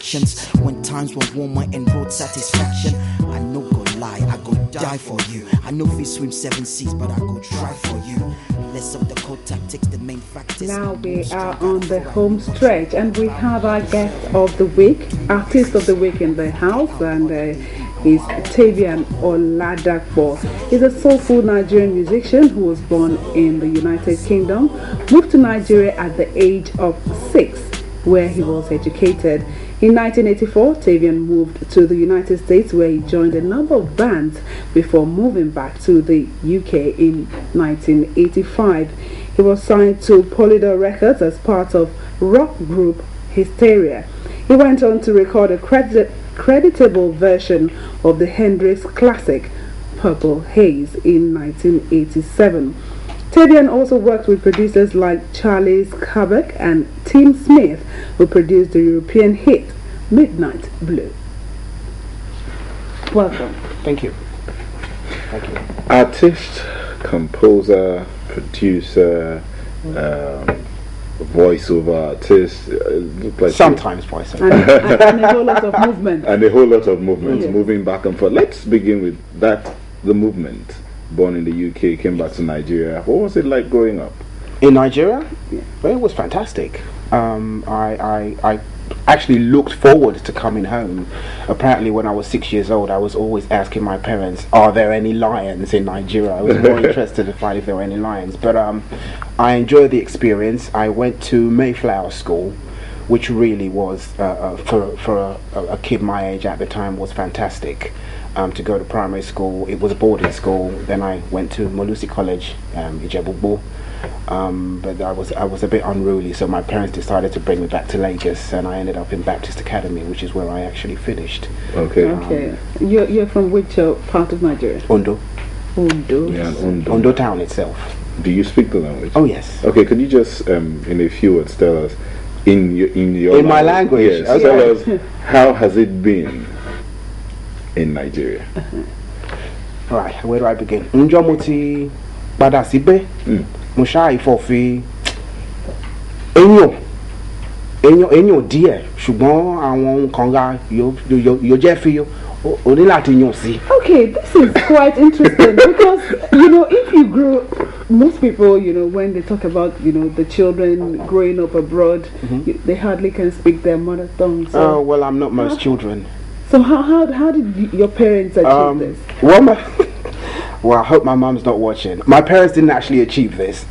actions. When times were warmer and road satisfaction, I no go lie, I go die for you. I know if you swim 7 seas, but I go try for you. Less of the cold tactics, the main factors. Now we are on the home stretch, and we have our guest of the week, artist of the week in the house, and he's Tavian Oladapo. He's a soulful Nigerian musician who was born in the United Kingdom, moved to Nigeria at the age of 6, where he was educated. In 1984, Tavian moved to the United States, where he joined a number of bands before moving back to the UK in 1985. He was signed to Polydor Records as part of rock group Hysteria. He went on to record a creditable version of the Hendrix classic Purple Haze in 1987. Tavian also worked with producers like Charles Kabak and Tim Smith, who produced the European hit Midnight Blue. Welcome. Thank you. Thank you. Artist, composer, producer, voiceover artist. Like Sometimes voiceover. And a whole lot of movement. And a whole lot of movements, Yes. moving back and forth. Let's begin with that, the movement. Born in the UK, came back to Nigeria. What was it like growing up? In Nigeria? Yeah. Well, it was fantastic. I actually looked forward to coming home. Apparently, when I was 6 years old, I was always asking my parents, are there any lions in Nigeria? I was more interested to find if there were any lions. But I enjoyed the experience. I went to Mayflower School, which really was, for a kid my age at the time, was fantastic. To go to primary school, it was a boarding school. Then I went to Molusi College, Ijebu. But I was a bit unruly, so my parents decided to bring me back to Lagos, and I ended up in Baptist Academy, which is where I actually finished. Okay. Okay. You're from which part of Nigeria? Ondo. Ondo. Yeah, Ondo. Ondo town itself. Do you speak the language? Oh yes. Okay, could you just, in a few words, tell us in my language? Yes, tell us how has it been in Nigeria? Right, where do I begin? Njomuti Badasibe Mushai Fofi Enyo díẹ̀ ṣùgbọ́n àwọn kan ga yóò jẹ́ fi o ní láti yàn sí. Okay, this is quite interesting because, if you grew, most people, when they talk about, the children growing up abroad, they hardly can speak their mother tongue. So, Well, I'm not most children. So how did your parents achieve this? Well, I hope my mom's not watching. My parents didn't actually achieve this.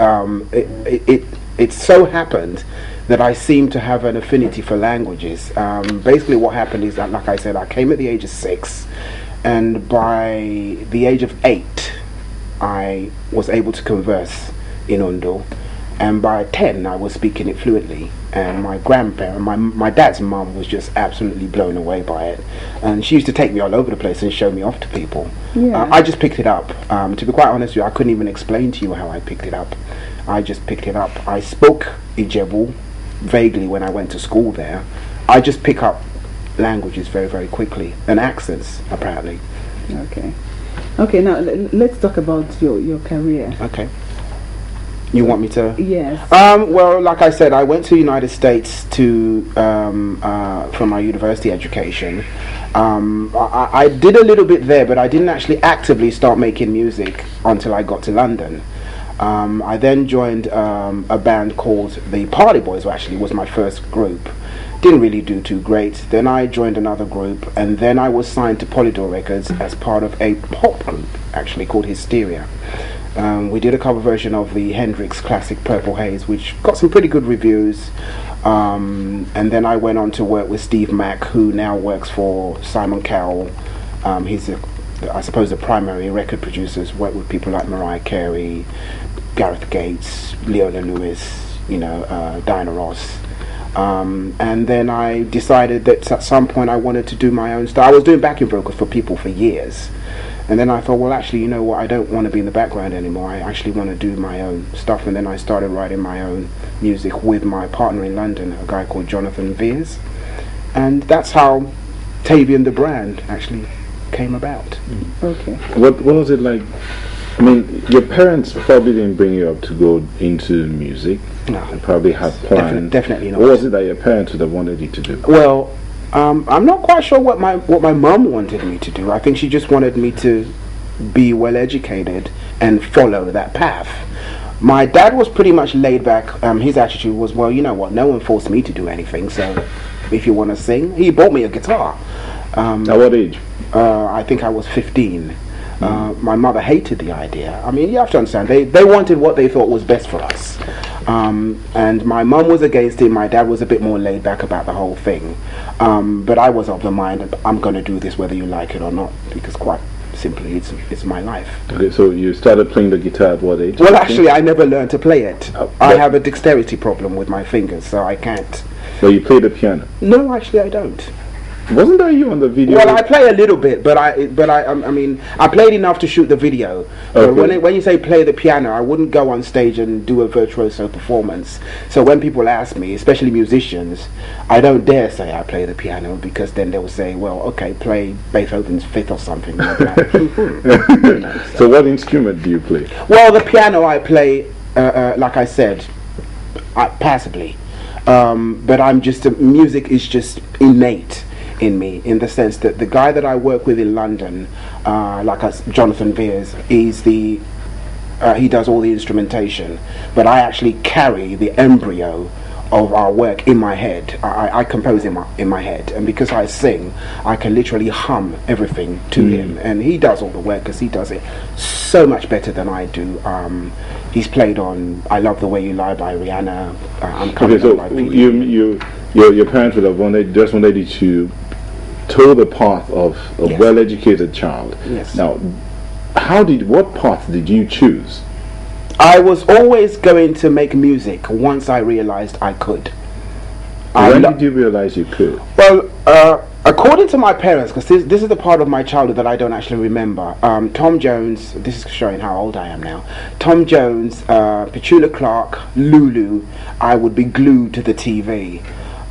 It so happened that I seem to have an affinity for languages. Basically what happened is that, like I said, I came at the age of 6, and by the age of 8 I was able to converse in Ondo, and by 10 I was speaking it fluently. And my grandparent, my dad's mum, was just absolutely blown away by it, and she used to take me all over the place and show me off to people. Yeah. I just picked it up. To be quite honest with you, I couldn't even explain to you how I picked it up. I just picked it up. I spoke Ijebu vaguely when I went to school there. I just pick up languages very, very quickly, and accents apparently. Okay, now let's talk about your career. Okay. You want me to? Yes. Well, like I said, I went to the United States for my university education. I did a little bit there, but I didn't actually actively start making music until I got to London. I then joined a band called the Party Boys, who actually was my first group. Didn't really do too great. Then I joined another group, and then I was signed to Polydor Records as part of a pop group, actually called Hysteria. We did a cover version of the Hendrix classic Purple Haze, which got some pretty good reviews. And then I went on to work with Steve Mack, who now works for Simon Cowell. He's, I suppose, the primary record producers. Worked with people like Mariah Carey, Gareth Gates, Leona Lewis, Diana Ross. And then I decided that at some point I wanted to do my own stuff. I was doing backing vocals for people for years. And then I thought, well, actually, you know what, I don't want to be in the background anymore. I actually want to do my own stuff. And then I started writing my own music with my partner in London, a guy called Jonathan Veers. And that's how Tavian the brand actually came about. Okay. What was it like? I mean, your parents probably didn't bring you up to go into music. No. They probably had plans. Definitely not. What was it that your parents would have wanted you to do? Well, I'm not quite sure what my mum wanted me to do. I think she just wanted me to be well educated and follow that path. My dad was pretty much laid back. His attitude was, well, you know what, no one forced me to do anything, so if you want to sing. He bought me a guitar. At what age? I think I was 15. My mother hated the idea. I mean, you have to understand, they wanted what they thought was best for us. And my mum was against it. My dad was a bit more laid back about the whole thing. But I was of the mind that I'm going to do this whether you like it or not, because quite simply, it's my life. Okay, so you started playing the guitar at what age? Well, actually, I never learned to play it. I have a dexterity problem with my fingers, so I can't. So you play the piano? No, actually, I don't. Wasn't that you on the video? Well, I play a little bit, but I mean, I played enough to shoot the video. But when you say play the piano, I wouldn't go on stage and do a virtuoso performance. So when people ask me, especially musicians, I don't dare say I play the piano, because then they will say, well, okay, play Beethoven's Fifth or something. So what instrument do you play? Well, the piano I play, like I said, passively. But I'm just, music is just innate in me, in the sense that the guy that I work with in London, Jonathan Veers, is he does all the instrumentation, but I actually carry the embryo of our work in my head. I compose in my head, and because I sing, I can literally hum everything to him, and he does all the work because he does it so much better than I do. He's played on "I Love the Way You Lie" by Rihanna. I'm coming so by Peter. your parents would have wanted you to toe the path of a Yes. well-educated child. Yes. Now, what path did you choose? I was always going to make music once I realized I could. When did you realize you could? Well, according to my parents, because this is the part of my childhood that I don't actually remember, Tom Jones, this is showing how old I am now, Tom Jones, Petula Clark, Lulu, I would be glued to the TV.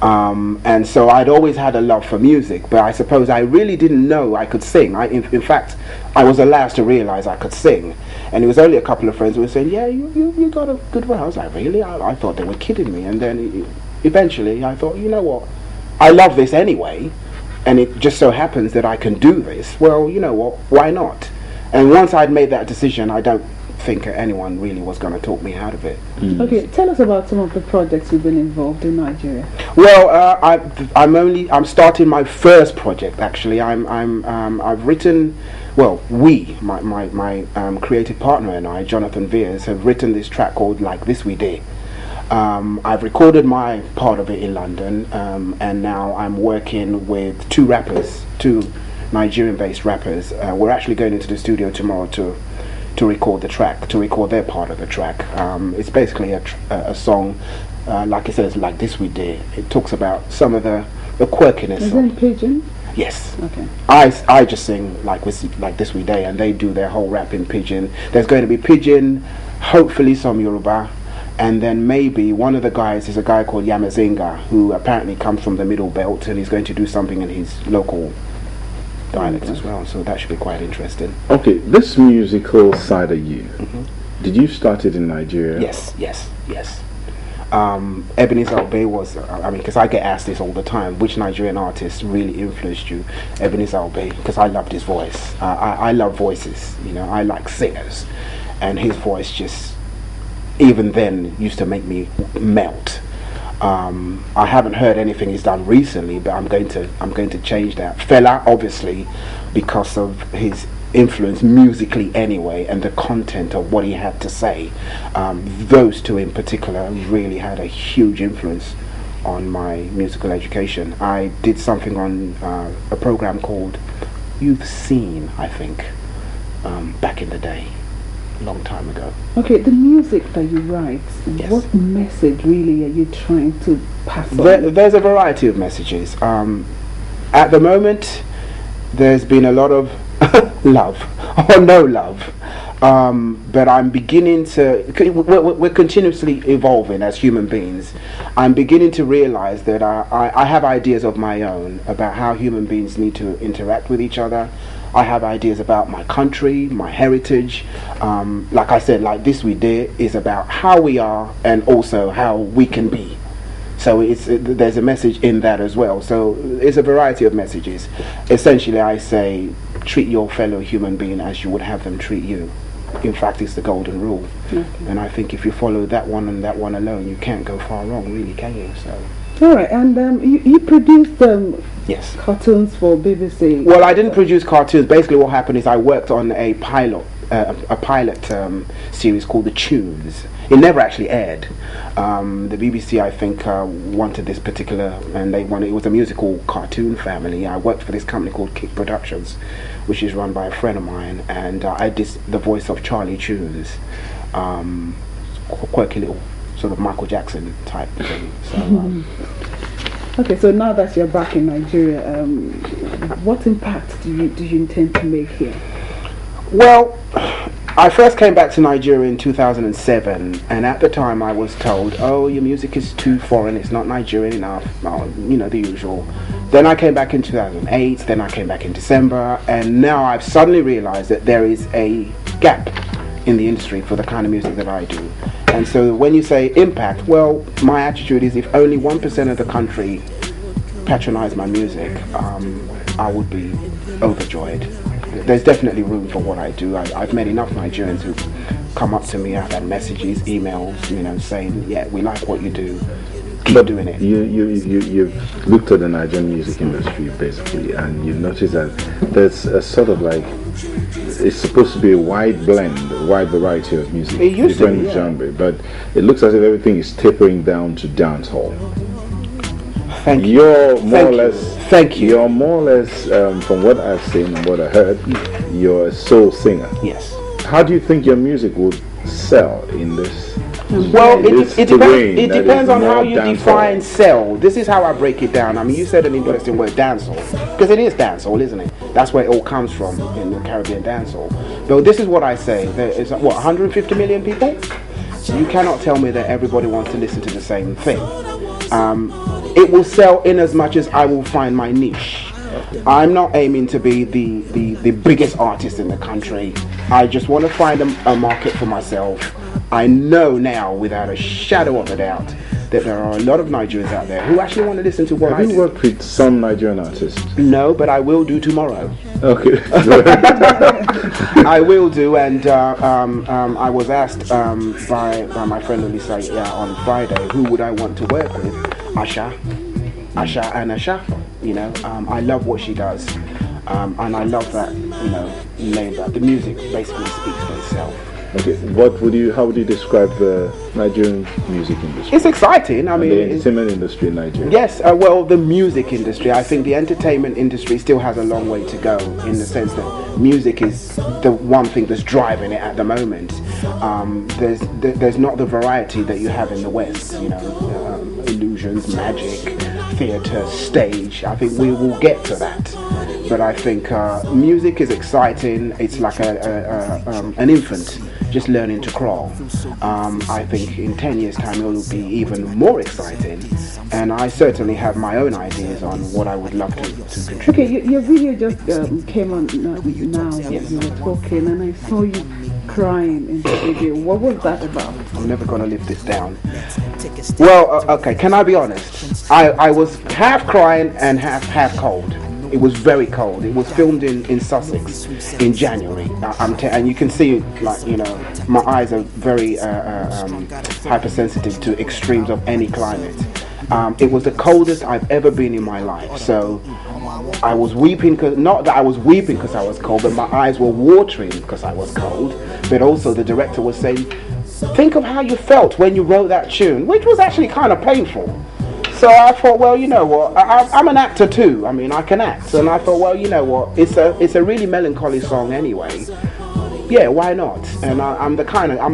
And so I'd always had a love for music, but I suppose I really didn't know I could sing. In fact, I was the last to realize I could sing. And it was only a couple of friends who were saying, yeah, you got a good voice. I was like, really? I thought they were kidding me. And then eventually I thought, you know what, I love this anyway, and it just so happens that I can do this. Well, you know what, why not? And once I'd made that decision, I don't think anyone really was going to talk me out of it. Okay, tell us about some of the projects you've been involved in Nigeria. Well, I'm starting my first project actually. I've written, well, my creative partner and I, Jonathan Veers, have written this track called "Like This We Did." I've recorded my part of it in London, and now I'm working with two Nigerian-based rappers. We're actually going into the studio tomorrow to record the track, to record their part of the track. It's basically a song, like I said, it's "Like This We Did." It talks about some of the quirkiness. Is it in Pidgin? Yes. Okay. I just sing like This We Did, and they do their whole rap in Pidgin. There's going to be Pidgin, hopefully some Yoruba, and then maybe one of the guys is a guy called Yamazinga, who apparently comes from the Middle Belt, and he's going to do something in his local dialect as well, so that should be quite interesting. Okay, this musical side of you, did you start it in Nigeria? Yes. Ebenezer Obey was, because I get asked this all the time, which Nigerian artist really influenced you? Ebenezer Obey, because I loved his voice. I love voices, I like singers, and his voice just, even then, used to make me melt. I haven't heard anything he's done recently, but I'm going to change that. Fela, obviously, because of his influence musically anyway, and the content of what he had to say. Those two in particular really had a huge influence on my musical education. I did something on a program called Youth Scene, I think, back in the day. Long time ago. Okay, the music that you write, Yes. what message really are you trying to pass on? There's a variety of messages. At the moment, there's been a lot of love or no love, but I'm beginning to. We're continuously evolving as human beings. I'm beginning to realize that I have ideas of my own about how human beings need to interact with each other. I have ideas about my country, my heritage. Like I said, Like This We Did is about how we are and also how we can be. So there's a message in that as well. So it's a variety of messages. Essentially, I say, treat your fellow human being as you would have them treat you. In fact, it's the golden rule. Okay. And I think if you follow that one and that one alone, you can't go far wrong, really, can you? So. All right, and you produced Yes. cartoons for BBC. Well, I didn't produce cartoons. Basically, what happened is I worked on a pilot series called The Tunes. It never actually aired. The BBC, I think, wanted this particular, and it was a musical cartoon family. I worked for this company called Kick Productions, which is run by a friend of mine, and I did the voice of Charlie Tunes, quirky little sort of Michael Jackson type thing. So. Okay, so now that you're back in Nigeria, what impact do you intend to make here? Well, I first came back to Nigeria in 2007, and at the time I was told, oh, your music is too foreign, it's not Nigerian enough, the usual. Then I came back in 2008, then I came back in December, and now I've suddenly realized that there is a gap in the industry for the kind of music that I do. And so when you say impact, well, my attitude is if only 1% of the country patronize my music, I would be overjoyed. There's definitely room for what I do. I've met enough Nigerians who come up to me, I've had messages, emails, saying, yeah, we like what you do, keep doing it. You've looked at the Nigerian music industry, basically, and you've noticed that there's a sort of like, it's supposed to be a wide blend, a wide variety of music, different genre, but it looks as if everything is tapering down to dancehall. Thank you. You're more or less. Thank you. You're more or less, from what I've seen and what I heard, you're a soul singer. Yes. How do you think your music would sell in this? Well, it depends on how you dancehall. define sell. This is how I break it down. I mean, you said an interesting word, dancehall, because it is dancehall, isn't it? That's where it all comes from in the Caribbean dancehall. But this is what I say: there is 150 million people. You cannot tell me that everybody wants to listen to the same thing. It will sell in as much as I will find my niche. I'm not aiming to be the biggest artist in the country. I just want to find a market for myself. I know now, without a shadow of a doubt, that there are a lot of Nigerians out there who actually want to listen to what I do. Have you worked with some Nigerian artists? No, but I will do tomorrow. Okay. I will do, and I was asked by my friend Olisa on Friday, who would I want to work with? Asha and Asha. I love what she does, and I love that, name that the music basically speaks for itself. Okay, how would you describe the Nigerian music industry? It's exciting. I mean, the entertainment industry in Nigeria. Yes, well, the music industry. I think the entertainment industry still has a long way to go, in the sense that music is the one thing that's driving it at the moment. There's not the variety that you have in the West. Illusions, magic, theatre, stage. I think we will get to that. But I think music is exciting. It's like an infant just learning to crawl. I think in 10 years' time it will be even more exciting. And I certainly have my own ideas on what I would love to contribute. Okay, your video just came on now. Yes. You were talking, and I saw you crying in the video. What was that about? I'm never going to live this down. Well, okay, can I be honest? I was half crying and half cold. It was very cold. It was filmed in Sussex in January. And you can see, my eyes are very hypersensitive to extremes of any climate. It was the coldest I've ever been in my life. So I was weeping, not that I was weeping because I was cold, but my eyes were watering because I was cold. But also the director was saying, think of how you felt when you wrote that tune, which was actually kind of painful. So I thought, well, you know what, I'm an actor too. I mean, I can act. And I thought, well, you know what, it's a really melancholy song anyway. Yeah, why not? And I'm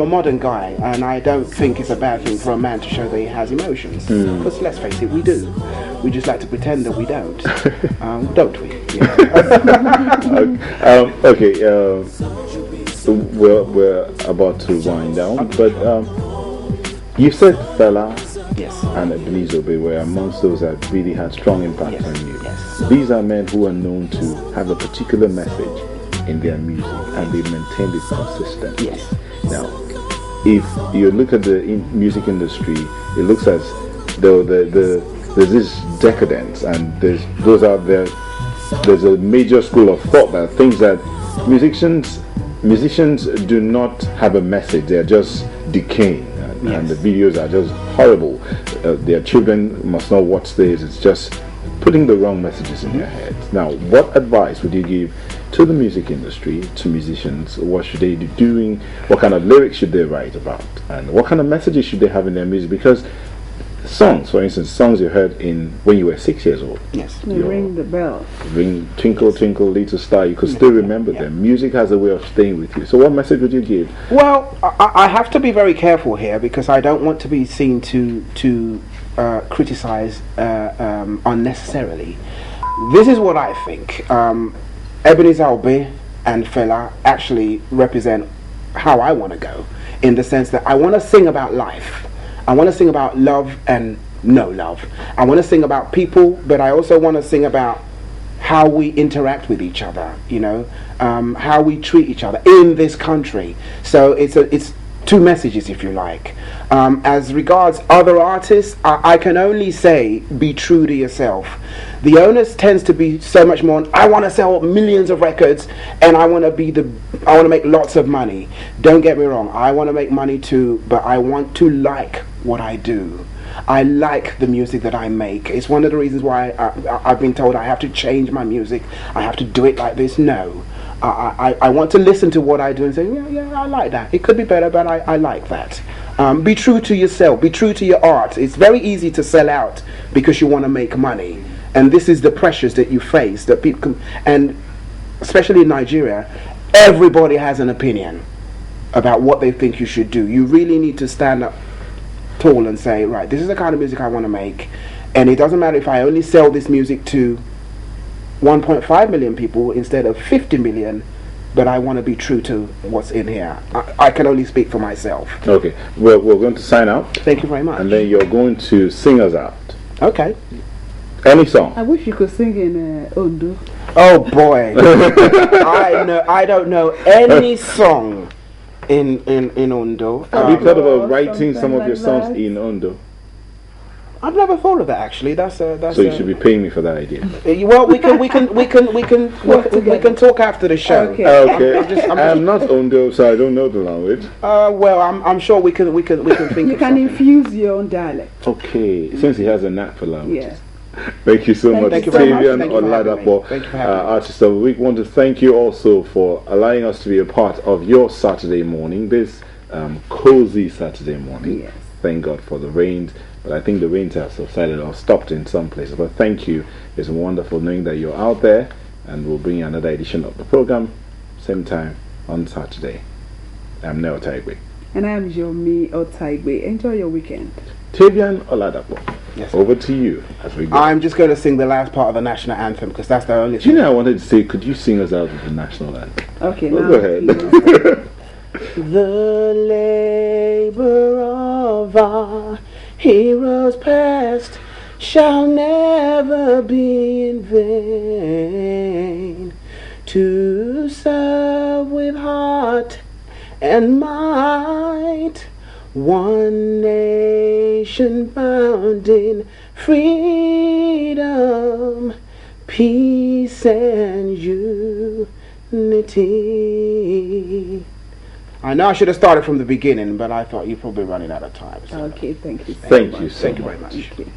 a modern guy, and I don't think it's a bad thing for a man to show that he has emotions. Because let's face it, we do. We just like to pretend that we don't. Don't we? Yeah. We're about to wind down, but you said Fela, yes, and Ebenezer Obey were amongst those that really had strong impact on you. Yes. These are men who are known to have a particular message in their music, and they maintained it consistently. Yes. Now, if you look at the music industry, it looks as there's this decadence, and there's those out there. There's a major school of thought that thinks that musicians do not have a message. They are just decaying, and the videos are just horrible. Their children must not watch this. It's just putting the wrong messages in their heads. Now, what advice would you give to the music industry, to musicians? What should they be doing? What kind of lyrics should they write about? And what kind of messages should they have in their music? Because songs, for instance, songs you heard in when you were 6 years old. Yes. Ring the bell. Ring, Twinkle, Twinkle, Little Star. You could still remember them. Music has a way of staying with you. So what message would you give? Well, I have to be very careful here because I don't want to be seen to criticize unnecessarily. This is what I think. Ebenezer Obey and Fela actually represent how I want to go, in the sense that I want to sing about life. I want to sing about love and no love. I want to sing about people, but I also want to sing about how we interact with each other, how we treat each other in this country. So it's two messages, if you like. As regards other artists, I can only say be true to yourself. The onus tends to be so much more I want to sell millions of records and I want to make lots of money. Don't get me wrong, I want to make money too, but I want to like what I do. I like the music that I make. It's one of the reasons why I've been told I have to change my music. I have to do it like this. No. I want to listen to what I do and say, yeah, I like that. It could be better, but I like that. Be true to yourself. Be true to your art. It's very easy to sell out because you want to make money. And this is the pressures that you face. That people and especially in Nigeria, everybody has an opinion about what they think you should do. You really need to stand up tall and say, right, this is the kind of music I want to make. And it doesn't matter if I only sell this music to 1.5 million people instead of 50 million, but I want to be true to what's in here. I can only speak for myself. Okay, we're going to sign out. Thank you very much. And then you're going to sing us out. Okay. Any song. I wish you could sing in Ondo. Oh boy. I don't know any song in Ondo. Have you thought about writing some of your songs in Ondo? I've never thought of that actually. That's so you should be paying me for that idea. Well, we can talk after the show. Okay. I'm not Ondo, so I don't know the language. Well, I'm sure we can think. You can infuse your own dialect. Okay, since he has a knack for language. Yes. Thank you so much, Tavian Oladapo, Artiste of the Week. Want to thank you also for allowing us to be a part of your Saturday morning, this cozy Saturday morning. Yes. Thank God for the rains, but I think the rains have subsided or stopped in some places. But thank you. It's wonderful knowing that you're out there, and we'll bring you another edition of the program, same time on Saturday. I'm Neo Taigwe. And I'm Jomi Otaigwe. Enjoy your weekend. Tavian Oladapo. Yes, over to you as we go. I'm just going to sing the last part of the national anthem because that's the only thing. I wanted to say, could you sing us out with the national anthem? Okay, well, now go ahead. The labor of our heroes past shall never be in vain. To serve with heart and might, one nation bound in freedom, peace and unity. I know I should have started from the beginning, but I thought you're probably running out of time. So. Okay, thank you. Thank you so much. Thank you.